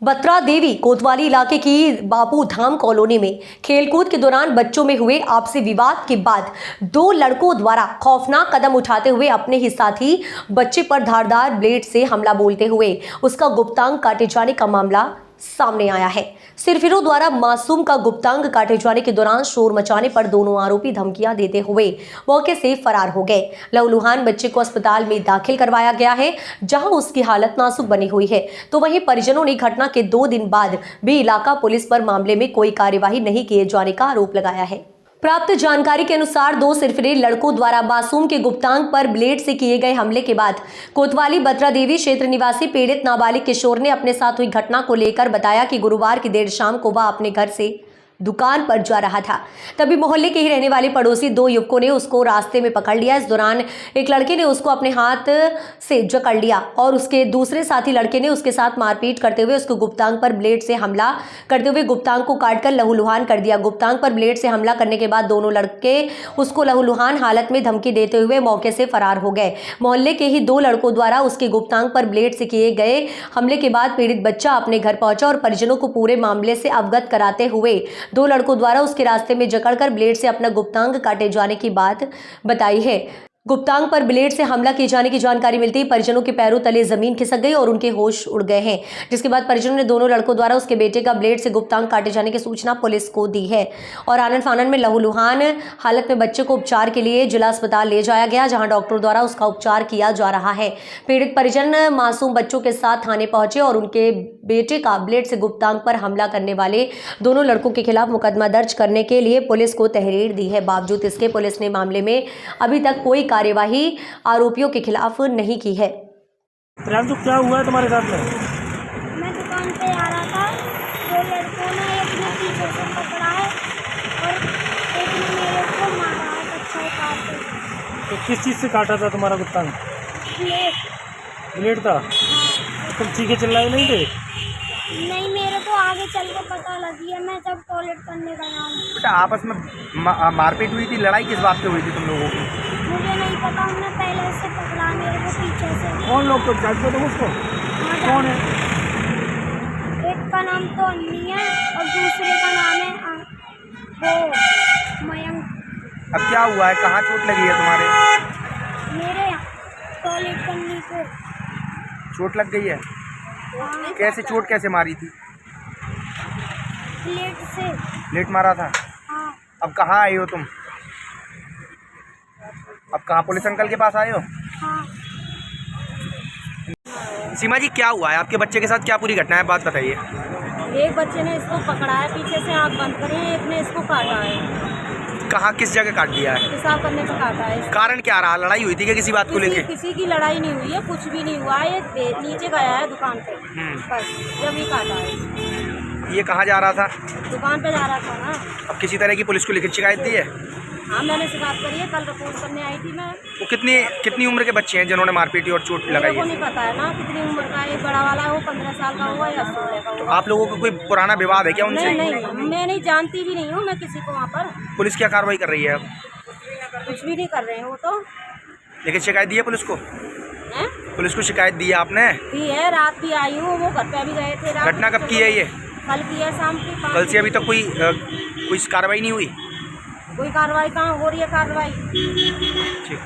बत्रा देवी कोतवाली इलाके की बापू धाम कॉलोनी में खेलकूद के दौरान बच्चों में हुए आपसी विवाद के बाद दो लड़कों द्वारा खौफनाक कदम उठाते हुए अपने ही साथी बच्चे पर धारदार ब्लेड से हमला बोलते हुए उसका गुप्तांग काटे जाने का मामला सामने आया है। सिरफिरों द्वारा मासूम का गुप्तांग काटे जाने के दौरान शोर मचाने पर दोनों आरोपी धमकियां देते हुए मौके से फरार हो गए। लहूलुहान बच्चे को अस्पताल में दाखिल करवाया गया है, जहां उसकी हालत नाजुक बनी हुई है। तो वहीं परिजनों ने घटना के 2 दिन बाद भी इलाका पुलिस पर मामले में कोई कार्यवाही नहीं किए जाने का आरोप लगाया है। प्राप्त जानकारी के अनुसार दो सिरफिरे लड़कों द्वारा मासूम के गुप्तांग पर ब्लेड से किए गए हमले के बाद कोतवाली बत्रा देवी क्षेत्र निवासी पीड़ित नाबालिग किशोर ने अपने साथ हुई घटना को लेकर बताया कि गुरुवार की देर शाम को वह अपने घर से दुकान पर जा रहा था। तभी मोहल्ले के ही रहने वाले पड़ोसी दो युवकों ने उसको रास्ते में पकड़ लिया। इस दौरान एक लड़के ने उसको अपने हाथ से जकड़ लिया और उसके दूसरे साथी लड़के ने उसके साथ मारपीट करते हुए उसको गुप्तांग पर ब्लेड से हमला करते हुए गुप्तांग को काटकर लहूलुहान कर दिया। गुप्तांग पर ब्लेड से हमला करने के बाद दोनों लड़के उसको लहूलुहान हालत में धमकी देते हुए मौके से फरार हो गए। मोहल्ले के ही दो लड़कों द्वारा उसके गुप्तांग पर ब्लेड से किए गए हमले के बाद पीड़ित बच्चा अपने घर पहुंचा और परिजनों को पूरे मामले से अवगत कराते हुए दो लड़कों द्वारा उसके रास्ते में जकड़कर ब्लेड से अपना गुप्तांग काटे जाने की बात बताई है। गुप्तांग पर ब्लेड से हमला किए जाने की जानकारी मिलते ही परिजनों के पैरों तले जमीन खिसक गई और उनके होश उड़ गए हैं, जिसके बाद परिजनों ने दोनों लड़कों द्वारा उसके बेटे का ब्लेड से गुप्तांग काटे जाने की सूचना पुलिस को दी है और आनन फानन में लहूलुहान हालत में बच्चे को उपचार के लिए जिला अस्पताल ले जाया गया, जहां डॉक्टरों द्वारा उसका उपचार किया जा रहा है। पीड़ित परिजन मासूम बच्चों के साथ थाने पहुंचे और उनके बेटे का ब्लेड से गुप्तांग पर हमला करने वाले दोनों लड़कों के खिलाफ मुकदमा दर्ज करने के लिए पुलिस को तहरीर दी है। बावजूद इसके पुलिस ने मामले में अभी तक कोई कार्यवाही आरोपियों के खिलाफ नहीं की है। तो क्या हुआ है तुम्हारे साथ में? मैं दुकान पे आ रहा था, दो लड़कों ने एक ने पीछे से पकड़ा है और एक ने मेरे को मारा है कच्चा काट के। तो किस चीज़ से काटा था तुम्हारा गुप्तांग? ब्लेड था। तुम चीखे चिल्लाए नहीं थे? नहीं, मेरे को आगे चल के पता लगी है, मैं जब टॉयलेट करने गया हूँ। बेटा आपस में मारपीट हुई थी, लड़ाई किस बात पे हुई थी तुम लोगों की? मुझे नहीं पता, हमने पहले से पकड़ा मेरे को पीछे से। कौन लोग तो जानते हो तुम उसको? कौन है? एक का नाम तो अन्नी है और दूसरे का नाम है वो मयंक। अब क्या हुआ है, कहाँ चोट लगी है तुम्हारे? मेरे टॉयलेट करने को चोट लग गई है? कैसे चोट कैसे मारी थी? प्लेट से। प्लेट मारा था? हाँ। अब कहाँ आए हो तुम? अब कहाँ पुलिस अंकल के पास आए हो? हाँ। सीमा जी क्या हुआ है आपके बच्चे के साथ, क्या पूरी घटना है, बात बताइए। एक बच्चे ने इसको पकड़ा है, पीछे से आँख बंद करी है, एक ने इसको काटा है। कहाँ किस जगह काट दिया है? पेशाब करने पे काटा है। कारण क्या रहा, लड़ाई हुई थी क्या किसी बात को लेके? किसी की लड़ाई नहीं हुई है, कुछ भी नहीं हुआ है। ये नीचे गया है दुकान पे, बस जब ही काटा है। ये कहाँ जा रहा था? दुकान पे जा रहा था ना। अब किसी तरह की पुलिस को लिखित शिकायत दी है? हाँ, मैंने शिकायत करी है, कल रिपोर्ट करने आई थी मैं। वो कितनी उम्र के बच्चे हैं जिन्होंने मारपीटी और चोट लगाई मेरे को है? नहीं पता है ना कितनी उम्र का है। एक बड़ा वाला है, वो 15 साल का हुआ या 16 का तो हुआ। आप लोगों को कोई पुराना विवाद है क्या उनसे? नहीं, मैं नहीं जानती भी नहीं हूँ मैं किसी को वहाँ पर। पुलिस क्या कार्रवाई कर रही है अब? कुछ भी नहीं कर रहे हैं वो तो। लेकिन शिकायत दी है पुलिस को? हैं? पुलिस को शिकायत दी है आपने? दी है, रात भी आई हूँ, वो घर पे भी गए थे। रात घटना कब की है ये? कल की है, शाम की 5 कल से अभी तक कोई कार्रवाई नहीं हुई? कोई कार्रवाई कहाँ हो रही है कार्रवाई? ठीक।